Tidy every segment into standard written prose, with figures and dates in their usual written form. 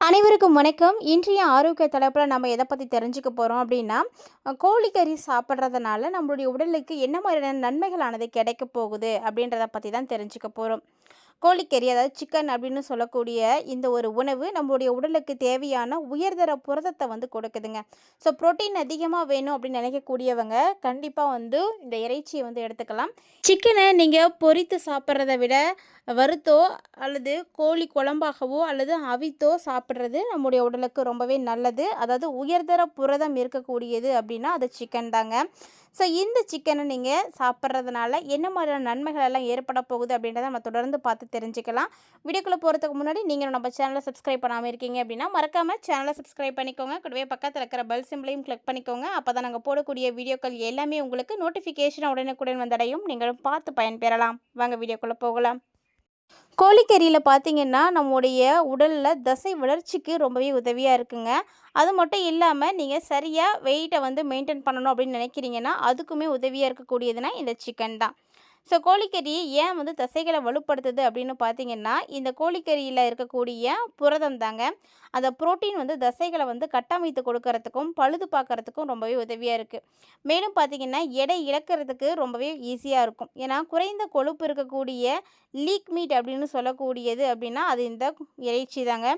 அனைவருக்கும் வணக்கம். இன்றைய ஆரோக்கிய தலைப்பில் நம்ம எதை பற்றி தெரிஞ்சுக்க போகிறோம் அப்படின்னா, கோழிக்கறி சாப்பிட்றதுனால நம்மளுடைய உடலுக்கு என்ன மாதிரியான நன்மைகளானது கிடைக்க போகுது அப்படின்றத பற்றி தான் தெரிஞ்சுக்க போகிறோம். கோழிக்கறி அதாவது சிக்கன் அப்படின்னு சொல்லக்கூடிய இந்த ஒரு உணவு நம்மளுடைய உடலுக்கு தேவையான உயர்தர புரதத்தை வந்து கொடுக்குதுங்க. ஸோ புரோட்டீன் அதிகமாக வேணும் அப்படின்னு நினைக்கக்கூடியவங்க கண்டிப்பாக வந்து இந்த இறைச்சியை வந்து எடுத்துக்கலாம். சிக்கனை நீங்கள் பொரித்து சாப்பிட்றத விட வறுத்தோ அல்லது கோழி குழம்பாகவோ அல்லது அவித்தோ சாப்பிட்றது நம்முடைய உடலுக்கு ரொம்பவே நல்லது. அதாவது உயர்தர புரதம் இருக்கக்கூடியது அப்படின்னா அது சிக்கன் தாங்க. ஸோ இந்த சிக்கனை நீங்கள் சாப்பிட்றதுனால என்ன மாதிரியான நன்மைகள் எல்லாம் ஏற்பட போகுது அப்படின்றத நம்ம தொடர்ந்து பார்த்து தெரிஞ்சுக்கலாம். வீடியோக்குள்ளே போகிறதுக்கு முன்னாடி நீங்கள் நம்ம சேனலை சப்ஸ்கிரைப் பண்ணாமல் இருக்கீங்க அப்படின்னா மறக்காமல் சேனலை சப்ஸ்கிரைப் பண்ணிக்கோங்க. கூடவே பக்கத்தில் இருக்கிற பெல் சிம்பிளையும் கிளிக் பண்ணிக்கோங்க. அப்போ தான் நாங்கள் போடக்கூடிய வீடியோக்கள் எல்லாமே உங்களுக்கு நோட்டிஃபிகேஷன் உடனுக்குடன் வந்தடையும். நீங்களும் பார்த்து பயன்பெறலாம். வாங்க வீடியோக்குள்ளே போகலாம். கோழிக்கறியில் பார்த்தீங்கன்னா நம்முடைய உடலில் தசை வளர்ச்சிக்கு ரொம்பவே உதவியாக இருக்குங்க. அது மட்டும் இல்லாமல் நீங்கள் சரியாக வெயிட்டை வந்து மெயின்டைன் பண்ணணும் அப்படின்னு நினைக்கிறீங்கன்னா அதுக்குமே உதவியாக இருக்கக்கூடியதுன்னா இந்த சிக்கன் தான். ஸோ கோழிக்கறி ஏன் வந்து தசைகளை வலுப்படுத்துது அப்படின்னு பார்த்தீங்கன்னா இந்த கோழிக்கறியில் இருக்கக்கூடிய புரதம் தாங்க. அந்த புரோட்டீன் வந்து தசைகளை வந்து கட்டமைத்து கொடுக்கறதுக்கும் பழுது பார்க்கறதுக்கும் ரொம்பவே உதவியாக இருக்குது. மேலும் பார்த்தீங்கன்னா எடை இழக்கிறதுக்கு ரொம்பவே ஈஸியாக இருக்கும். ஏன்னா குறைந்த கொழுப்பு இருக்கக்கூடிய லீக் மீட் அப்படின்னு சொல்லக்கூடியது அப்படின்னா அது இந்த இறைச்சி தாங்க.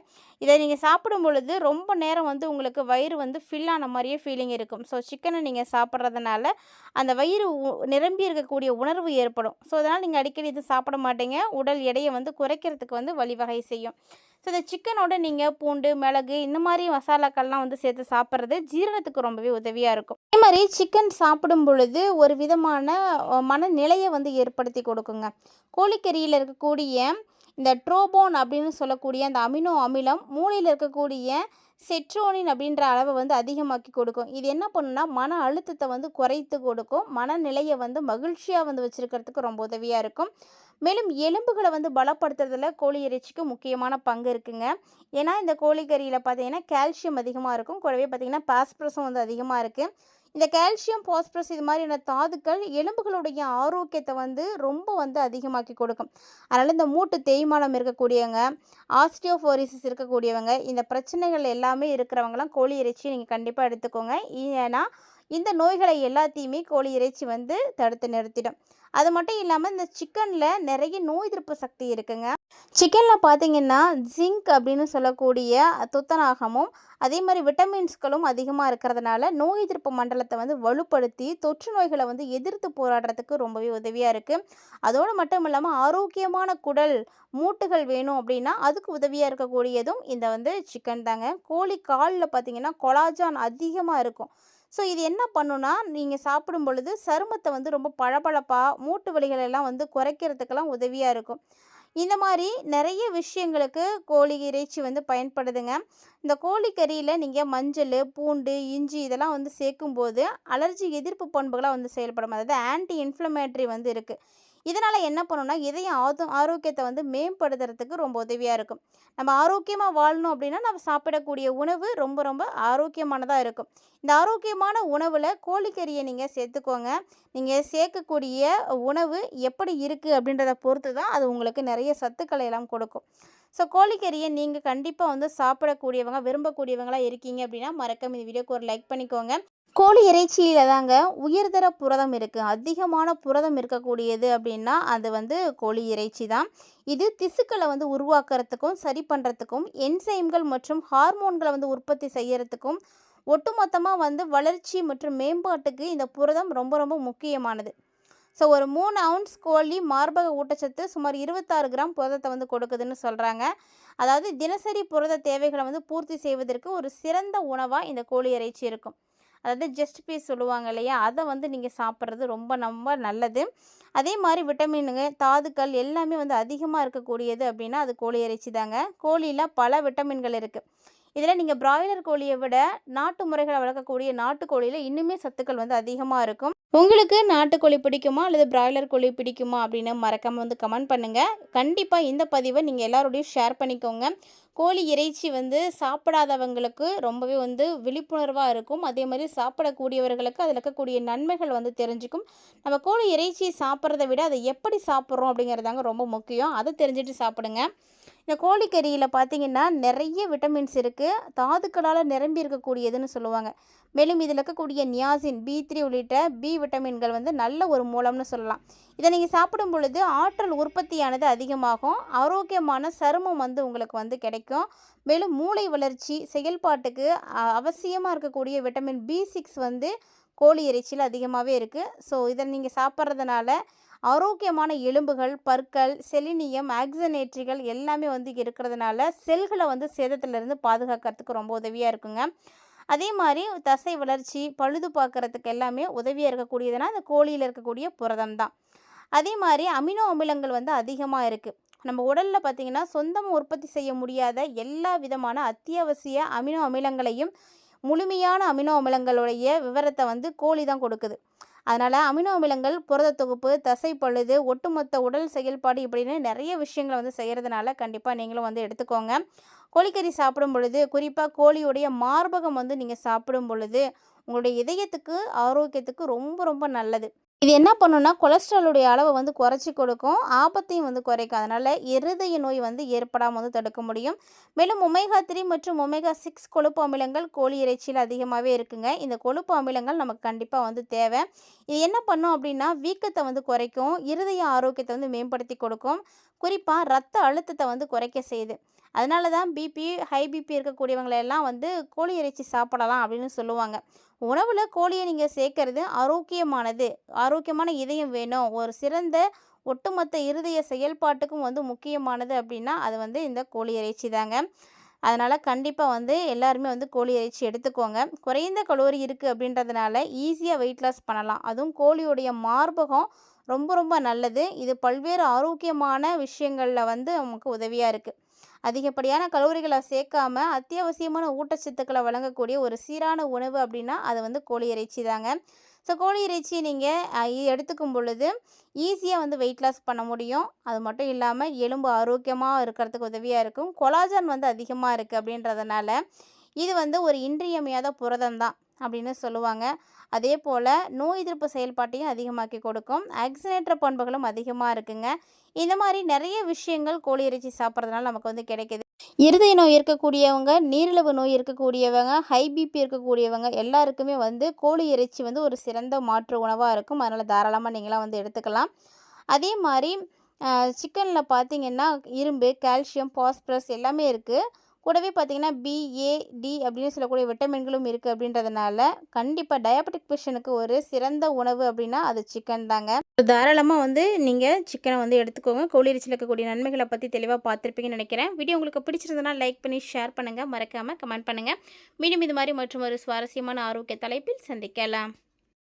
இதை நீங்கள் சாப்பிடும் பொழுது ரொம்ப நேரம் வந்து உங்களுக்கு வயிறு வந்து ஃபில் ஆன மாதிரியே ஃபீலிங் இருக்கும். ஸோ சிக்கனை நீங்கள் சாப்பிட்றதுனால அந்த வயிறு நிரம்பி இருக்கக்கூடிய உணர்வு ஏற்படும். ஸோ அதனால் நீங்கள் அடிக்கடி இது சாப்பிட மாட்டீங்க. உடல் எடையை வந்து குறைக்கிறதுக்கு வந்து வழிவகை செய்யும். ஸோ இந்த சிக்கனோட நீங்கள் பூண்டு மிளகு இந்த மாதிரி மசாலாக்கள்லாம் வந்து சேர்த்து சாப்பிட்றது ஜீரணத்துக்கு ரொம்பவே உதவியாக இருக்கும். அதே மாதிரி சிக்கன் சாப்பிடும் பொழுது ஒரு விதமான மனநிலையை வந்து ஏற்படுத்தி கொடுக்குங்க. கோழிக்கறியில் இருக்கக்கூடிய இந்த ட்ரோபோன் அப்படின்னு சொல்லக்கூடிய அந்த அமினோ அமிலம் மூளையில் இருக்கக்கூடிய செட்ரோனின் அப்படின்ற அளவை வந்து அதிகமாக்கி கொடுக்கும். இது என்ன பண்ணுன்னா மன அழுத்தத்தை வந்து குறைத்து கொடுக்கும். மனநிலையை வந்து மகிழ்ச்சியாக வந்து வச்சுருக்கிறதுக்கு ரொம்ப உதவியாக இருக்கும். மேலும் எலும்புகளை வந்து பலப்படுத்துறதுல கோழி இறைச்சிக்கு முக்கியமான பங்கு இருக்குங்க. ஏன்னா இந்த கோழிக்கறியில் பார்த்தீங்கன்னா கால்சியம் அதிகமாக இருக்கும். கூடவே பார்த்திங்கன்னா பாஸ்பரஸும் வந்து அதிகமாக இருக்குது. இந்த கால்சியம் பாஸ்பரஸ் இது மாதிரியான தாதுக்கள் எலும்புகளுடைய ஆரோக்கியத்தை வந்து ரொம்ப வந்து அதிகமாக்கி கொடுக்கும். அதனால் இந்த மூட்டு தேய்மானம் இருக்கக்கூடியவங்க, ஆஸ்டியோஃபோரிசிஸ் இருக்கக்கூடியவங்க, இந்த பிரச்சனைகள் எல்லாமே இருக்கிறவங்களாம் கோழி இறைச்சி நீங்கள் கண்டிப்பாக எடுத்துக்கோங்க. ஏன்னா இந்த நோய்களை எல்லாத்தையுமே கோழி இறைச்சி வந்து தடுத்து நிறுத்திடும். அது மட்டும் இல்லாமல் இந்த சிக்கனில் நிறைய நோய் எதிர்ப்பு சக்தி இருக்குங்க. சிக்கனில் பார்த்தீங்கன்னா ஜிங்க் அப்படின்னு சொல்லக்கூடிய துத்தநாகமும் அதே மாதிரி விட்டமின்ஸ்களும் அதிகமாக இருக்கிறதுனால நோய் எதிர்ப்பு மண்டலத்தை வந்து வலுப்படுத்தி தொற்று நோய்களை வந்து எதிர்த்து போராடுறதுக்கு ரொம்பவே உதவியாக இருக்குது. அதோடு மட்டும் இல்லாமல் ஆரோக்கியமான குடல் மூட்டுகள் வேணும் அப்படின்னா அதுக்கு உதவியாக இருக்கக்கூடியதும் இந்த வந்து சிக்கன் தாங்க. கோழி காலில் பார்த்தீங்கன்னா கொலாஜான் அதிகமாக இருக்கும். ஸோ இது என்ன பண்ணுன்னா நீங்கள் சாப்பிடும் பொழுது சருமத்தை வந்து ரொம்ப பளபளப்பாக மூட்டு வலிகள் எல்லாம் வந்து குறைக்கிறதுக்கெல்லாம் உதவியாக இருக்கும். இந்த மாதிரி நிறைய விஷயங்களுக்கு கோழி இறைச்சி வந்து பயன்படுதுங்க. இந்த கோழிக்கறியில் நீங்கள் மஞ்சள் பூண்டு இஞ்சி இதெல்லாம் வந்து சேர்க்கும்போது அலர்ஜி எதிர்ப்பு பண்புகளாக வந்து செயல்படும். அதாவது ஆன்டி இன்ஃப்ளமேட்ரி வந்து இருக்குது. இதனால் என்ன பண்ணுன்னா இதய ஆரோக்கியத்தை வந்து மேம்படுத்துறதுக்கு ரொம்ப உதவியாக இருக்கும். நம்ம ஆரோக்கியமாக வாழணும் அப்படின்னா நம்ம சாப்பிடக்கூடிய உணவு ரொம்ப ரொம்ப ஆரோக்கியமானதாக இருக்கும். இந்த ஆரோக்கியமான உணவில் கோழிக்கறியை நீங்கள் சேர்த்துக்கோங்க. நீங்கள் சேர்க்கக்கூடிய உணவு எப்படி இருக்குது அப்படின்றத பொறுத்து தான் அது உங்களுக்கு நிறைய சத்துக்களை எல்லாம் கொடுக்கும். ஸோ கோழிக்கறியை நீங்கள் கண்டிப்பாக வந்து சாப்பிடக்கூடியவங்க விரும்பக்கூடியவங்களாக இருக்கீங்க அப்படின்னா மறக்காம இந்த வீடியோக்கு ஒரு லைக் பண்ணிக்கோங்க. கோழி இறைச்சியில் தாங்க உயர்தர புரதம் இருக்குது. அதிகமான புரதம் இருக்கக்கூடியது அப்படின்னா அது வந்து கோழி இறைச்சி தான். இது திசுக்களை வந்து உருவாக்குறதுக்கும் சரி பண்ணுறதுக்கும் என்சைம்கள் மற்றும் ஹார்மோன்களை வந்து உற்பத்தி செய்யறதுக்கும் ஒட்டுமொத்தமாக வந்து வளர்ச்சி மற்றும் மேம்பாட்டுக்கு இந்த புரதம் ரொம்ப ரொம்ப முக்கியமானது. ஸோ ஒரு 3 அவுன்ஸ் கோழி மார்பக ஊட்டச்சத்து சுமார் 26 கிராம் புரதத்தை வந்து கொடுக்குதுன்னு சொல்கிறாங்க. அதாவது தினசரி புரத தேவைகளை வந்து பூர்த்தி செய்வதற்கு ஒரு சிறந்த உணவாக இந்த கோழி இறைச்சி இருக்கும். அதாவது ஜஸ்ட் பீஸ் சொல்லுவாங்க இல்லையா, அதை வந்து நீங்கள் சாப்பிட்றது ரொம்ப ரொம்ப நல்லது. அதே மாதிரி விட்டமினுங்க தாதுக்கள் எல்லாமே வந்து அதிகமாக இருக்கக்கூடியது அப்படின்னா அது கோழி இறைச்சி தாங்க. கோழியில் பல விட்டமின்கள் இருக்குது. இதில் நீங்கள் பிராய்லர் கோழியை விட நாட்டு முறைகளை வளர்க்கக்கூடிய நாட்டுக்கோழியில் இன்னுமே சத்துக்கள் வந்து அதிகமாக இருக்கும். உங்களுக்கு நாட்டுக்கோழி பிடிக்குமா அல்லது பிராய்லர் கோழி பிடிக்குமா அப்படின்னு மறக்காமல் வந்து கமெண்ட் பண்ணுங்கள். கண்டிப்பாக இந்த பதிவை நீங்கள் எல்லாரோடையும் ஷேர் பண்ணிக்கோங்க. கோழி இறைச்சி வந்து சாப்பிடாதவங்களுக்கு ரொம்பவே வந்து விழிப்புணர்வாக இருக்கும். அதே மாதிரி சாப்பிடக்கூடியவர்களுக்கு அதில் இருக்கக்கூடிய நன்மைகள் வந்து தெரிஞ்சுக்கும். நம்ம கோழி இறைச்சி சாப்பிட்றத விட அதை எப்படி சாப்பிட்றோம் அப்படிங்கிறதாங்க ரொம்ப முக்கியம். அதை தெரிஞ்சுட்டு சாப்பிடுங்க. இந்த கோழிக்கறியில் பார்த்தீங்கன்னா நிறைய விட்டமின்ஸ் இருக்குது, தாதுக்களால் நிரம்பி இருக்கக்கூடியதுன்னு சொல்லுவாங்க. மேலும் இதில் இருக்கக்கூடிய நியாசின், B3 உள்ளிட்ட பி விட்டமின்கள் வந்து நல்ல ஒரு மூலம்னு சொல்லலாம். இதை நீங்கள் சாப்பிடும் பொழுது ஆற்றல் உற்பத்தியானது அதிகமாகும், ஆரோக்கியமான சருமம் வந்து உங்களுக்கு வந்து கிடைக்கும். மேலும் மூளை வளர்ச்சி செயல்பாட்டுக்கு அவசியமாக இருக்கக்கூடிய விட்டமின் B6 வந்து கோழி இறைச்சியில் அதிகமாகவே இருக்குது. ஸோ இதை நீங்கள் சாப்பிட்றதுனால ஆரோக்கியமான எலும்புகள், பற்கள், செலினியம், ஆக்சிஜனேற்றிகள் எல்லாமே வந்து இருக்கிறதுனால செல்களை வந்து சேதத்திலிருந்து பாதுகாக்கிறதுக்கு ரொம்ப உதவியாக இருக்குங்க. அதே மாதிரி தசை வளர்ச்சி, பழுது பார்க்கறதுக்கு எல்லாமே உதவியாக இருக்கக்கூடியதுனா இந்த கோழியில் இருக்கக்கூடிய புரதம் தான். அதே மாதிரி அமினோ அமிலங்கள் வந்து அதிகமாக இருக்குது. நம்ம உடலில் பார்த்திங்கன்னா சொந்தமாக உற்பத்தி செய்ய முடியாத எல்லா விதமான அத்தியாவசிய அமினோ அமிலங்களையும் முழுமையான அமினோ அமிலங்களுடைய விவரத்தை வந்து கோழி தான் கொடுக்குது. அதனால் அமினோ அமிலங்கள், புரத தொகுப்பு, தசை பழுது, ஒட்டுமொத்த உடல் செயல்பாடு இப்படின்னு நிறைய விஷயங்களை வந்து செய்கிறதுனால கண்டிப்பாக நீங்களும் வந்து எடுத்துக்கோங்க. கோழிக்கறி சாப்பிடும் பொழுது, குறிப்பாக கோழியுடைய மார்பகம் வந்து நீங்கள் சாப்பிடும் பொழுது உங்களுடைய இதயத்துக்கு ஆரோக்கியத்துக்கு ரொம்ப ரொம்ப நல்லது. இது என்ன பண்ணுன்னா கொலஸ்ட்ராலுடைய அளவை வந்து குறைச்சி கொடுக்கும், ஆபத்தையும் வந்து குறைக்கும். அதனால் இருதய நோய் வந்து ஏற்படாமல் வந்து தடுக்க முடியும். மேலும் ஒமேகா 3 மற்றும் ஒமேகா 6 கொழுப்பு அமிலங்கள் கோழி இறைச்சியில் அதிகமாகவே இருக்குங்க. இந்த கொழுப்பு அமிலங்கள் நமக்கு கண்டிப்பாக வந்து தேவை. இது என்ன பண்ணும் அப்படின்னா வீக்கத்தை வந்து குறைக்கும், இருதய ஆரோக்கியத்தை வந்து மேம்படுத்தி கொடுக்கும், குறிப்பாக ரத்த அழுத்தத்தை வந்து குறைக்க செய்யுது. அதனால தான் ஹை பிபி இருக்கக்கூடியவங்களெல்லாம் வந்து கோழி இறைச்சி சாப்பிடலாம் அப்படின்னு சொல்லுவாங்க. உணவில் கோழியை நீங்கள் சேர்க்கறது ஆரோக்கியமானது, ஆரோக்கியமான இதயம் வேணும், ஒரு சிறந்த ஒட்டுமொத்த இருதய செயல்பாட்டுக்கும் வந்து முக்கியமானது அப்படின்னா அது வந்து இந்த கோழி இறைச்சி தாங்க. அதனால் கண்டிப்பாக வந்து எல்லாருமே வந்து கோழி இறைச்சி எடுத்துக்கோங்க. குறைந்த கலோரி இருக்குது அப்படின்றதுனால ஈஸியாக வெயிட் லாஸ் பண்ணலாம். அதுவும் கோழியுடைய மார்பகம் ரொம்ப ரொம்ப நல்லது. இது பல்வேறு ஆரோக்கியமான விஷயங்களில் வந்து நமக்கு உதவியாக இருக்குது. அதிகப்படியான கலோரிகளை சேர்க்காம அத்தியாவசியமான ஊட்டச்சத்துக்களை வழங்கக்கூடிய ஒரு சீரான உணவு அப்படின்னா அது வந்து கோழி இறைச்சி தாங்க. ஸோ கோழி இறைச்சி நீங்கள் எடுத்துக்கும் பொழுது ஈஸியாக வந்து வெயிட் லாஸ் பண்ண முடியும். அது மட்டும் இல்லாமல் எலும்பு ஆரோக்கியமாக இருக்கிறதுக்கு உதவியாக இருக்கும். கொலாஜன் வந்து அதிகமாக இருக்குது அப்படின்றதுனால இது வந்து ஒரு இன்றியமையாத புரதம் தான் அப்படின்னு சொல்லுவாங்க. அதே போல் நோய் எதிர்ப்பு செயல்பாட்டையும் அதிகமாக்கி கொடுக்கும், ஆக்சிஜனேற்ற பண்புகளும் அதிகமாக இருக்குங்க. இந்த மாதிரி நிறைய விஷயங்கள் கோழி இறைச்சி சாப்பிட்றதுனால நமக்கு வந்து கிடைக்கிது. இருதய நோய் இருக்கக்கூடியவங்க, நீரிழிவு நோய் இருக்கக்கூடியவங்க, ஹை பிபி இருக்கக்கூடியவங்க எல்லாருக்குமே வந்து கோழி இறைச்சி வந்து ஒரு சிறந்த மாற்று உணவாக இருக்கும். அதனால் தாராளமாக நீங்களாம் வந்து எடுத்துக்கலாம். அதே மாதிரி சிக்கனில் பார்த்திங்கன்னா இரும்பு, கால்சியம், பாஸ்பரஸ் எல்லாமே இருக்குது. கூடவே பார்த்திங்கன்னா BA, D அப்படின்னு சொல்லக்கூடிய விட்டமின்களும் இருக்குது. அப்படின்றதுனால கண்டிப்பாக டயபெட்டிக் பேஷண்ட்டுக்கு ஒரு சிறந்த உணவு அப்படின்னா அது சிக்கன் தாங்க. தாராளமாக வந்து நீங்கள் சிக்கனை வந்து எடுத்துக்கோங்க. கோழி இறைச்சியில் இருக்கக்கூடிய நன்மைகளை பற்றி தெளிவாக பார்த்துருப்பீங்கன்னு நினைக்கிறேன். வீடியோ உங்களுக்கு பிடிச்சிருந்தனா லைக் பண்ணி ஷேர் பண்ணுங்கள், மறக்காமல் கமெண்ட் பண்ணுங்கள். மீண்டும் இது மாதிரி மற்றும் ஒரு சுவாரஸ்யமான ஆரோக்கிய தலைப்பில் சந்திக்கலாம்.